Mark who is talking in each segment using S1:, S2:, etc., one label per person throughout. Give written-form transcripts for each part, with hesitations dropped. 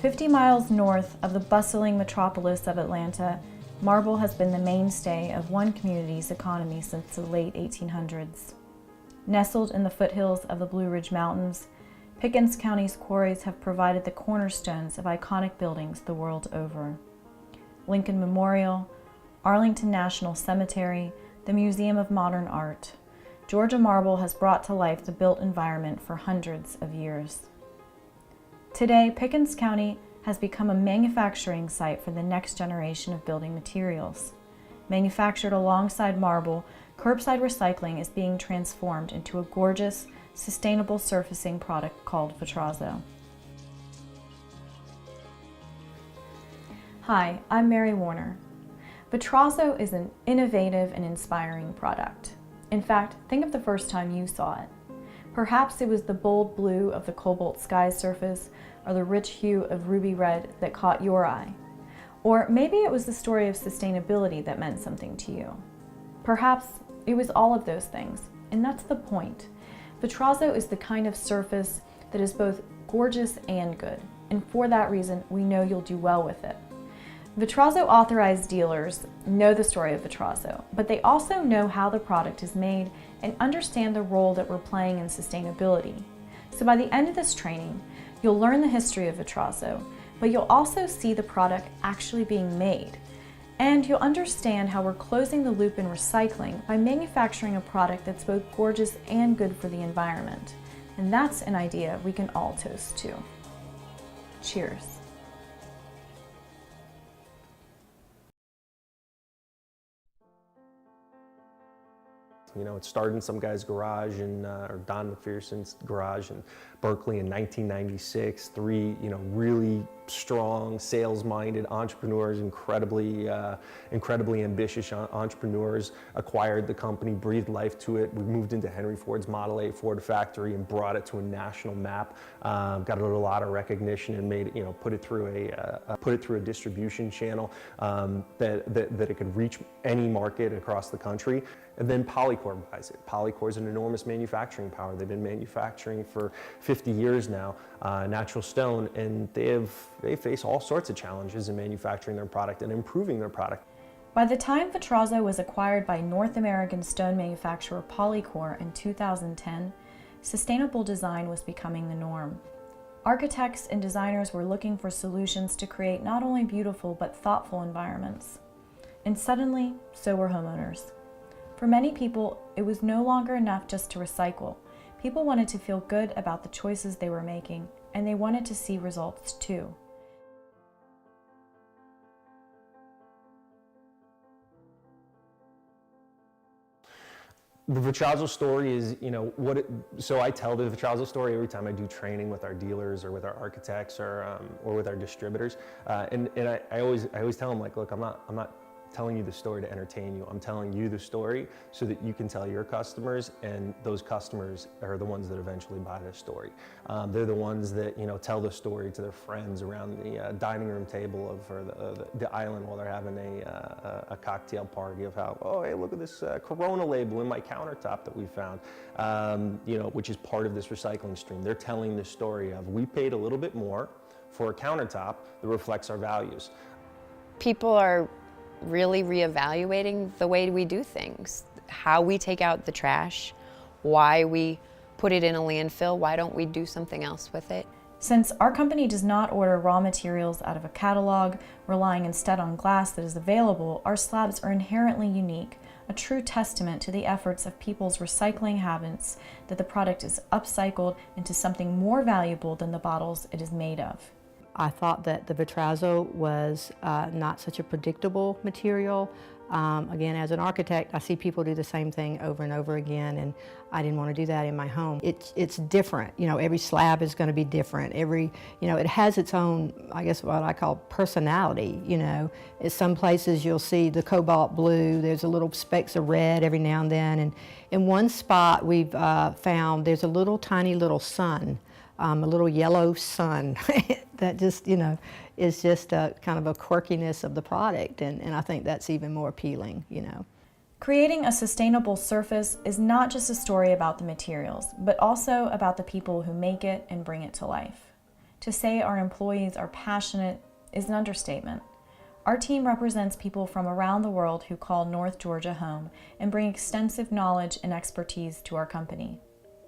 S1: "50 miles north of the bustling metropolis of Atlanta, marble has been the mainstay of one community's economy since the late 1800s. Nestled in the foothills of the Blue Ridge Mountains, Pickens County's quarries have provided the cornerstones of iconic buildings the world over. Lincoln Memorial, Arlington National Cemetery, the Museum of Modern Art. Georgia marble has brought to life the built environment for hundreds of years. Today, Pickens County has become a manufacturing site for the next generation of building materials. Manufactured alongside marble, curbside recycling is being transformed into a gorgeous, sustainable surfacing product called Vitrazo. Hi, I'm Mary Warner. Vitrazo is an innovative and inspiring product. In fact, think of the first time you saw it. Perhaps it was the bold blue of the cobalt sky's surface, or the rich hue of ruby red that caught your eye. Or maybe it was the story of sustainability that meant something to you. Perhaps it was all of those things, and that's the point. Vitrazo is the kind of surface that is both gorgeous and good, and for that reason, we know you'll do well with it. Vitrazo authorized dealers know the story of Vitrazo, but they also know how the product is made and understand the role that we're playing in sustainability. So by the end of this training, you'll learn the history of Vitrazo, but you'll also see the product actually being made. And you'll understand how we're closing the loop in recycling by manufacturing a product that's both gorgeous and good for the environment. And that's an idea we can all toast to. Cheers.
S2: You know, it started in some guy's garage or Don McPherson's garage in Berkeley in 1996. Three, really strong, sales-minded entrepreneurs, incredibly ambitious entrepreneurs, acquired the company, breathed life to it. We moved into Henry Ford's Model A Ford factory and brought it to a national map. Got a lot of recognition and made it, put it through a distribution channel that it could reach any market across the country. And then Polycor buys it. Polycor is an enormous manufacturing power. They've been manufacturing for 50 years now, natural stone, and they face all sorts of challenges in manufacturing their product and improving their product.
S1: By the time Vitrazo was acquired by North American stone manufacturer Polycor in 2010, sustainable design was becoming the norm. Architects and designers were looking for solutions to create not only beautiful but thoughtful environments. And suddenly, so were homeowners. For many people, it was no longer enough just to recycle. People wanted to feel good about the choices they were making, and they wanted to see results too.
S2: The Vitrazo story is, so I tell the Vitrazo story every time I do training with our dealers or with our architects or with our distributors. And I always tell them, like, look, I'm not telling you the story to entertain you. I'm telling you the story so that you can tell your customers, and those customers are the ones that eventually buy the story. They're the ones that tell the story to their friends around the dining room table or the island while they're having a cocktail party of how, oh, hey, look at this Corona label in my countertop that we found, which is part of this recycling stream. They're telling the story of, we paid a little bit more for a countertop that reflects our values.
S3: People are really reevaluating the way we do things, how we take out the trash, why we put it in a landfill, why don't we do something else with it?
S1: Since our company does not order raw materials out of a catalog, relying instead on glass that is available, our slabs are inherently unique, a true testament to the efforts of people's recycling habits, that the product is upcycled into something more valuable than the bottles it is made of.
S4: I thought that the Vitrazo was not such a predictable material. Again, as an architect, I see people do the same thing over and over again, and I didn't want to do that in my home. It's different. Every slab is going to be different. It has its own, I guess, what I call personality. In some places you'll see the cobalt blue. There's a little specks of red every now and then, and in one spot we've found there's a little tiny little sun. A little yellow sun that just, is just a kind of a quirkiness of the product, and I think that's even more appealing,
S1: Creating a sustainable surface is not just a story about the materials, but also about the people who make it and bring it to life. To say our employees are passionate is an understatement. Our team represents people from around the world who call North Georgia home and bring extensive knowledge and expertise to our company.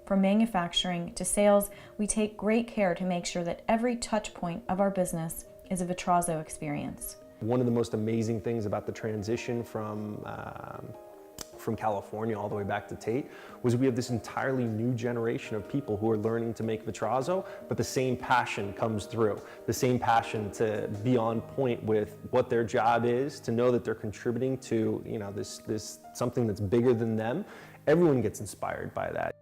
S1: From manufacturing to sales, we take great care to make sure that every touch point of our business is a Vitrazo experience.
S2: One of the most amazing things about the transition from California all the way back to Tate was we have this entirely new generation of people who are learning to make Vitrazo, but the same passion comes through. The same passion to be on point with what their job is, to know that they're contributing to, this something that's bigger than them. Everyone gets inspired by that.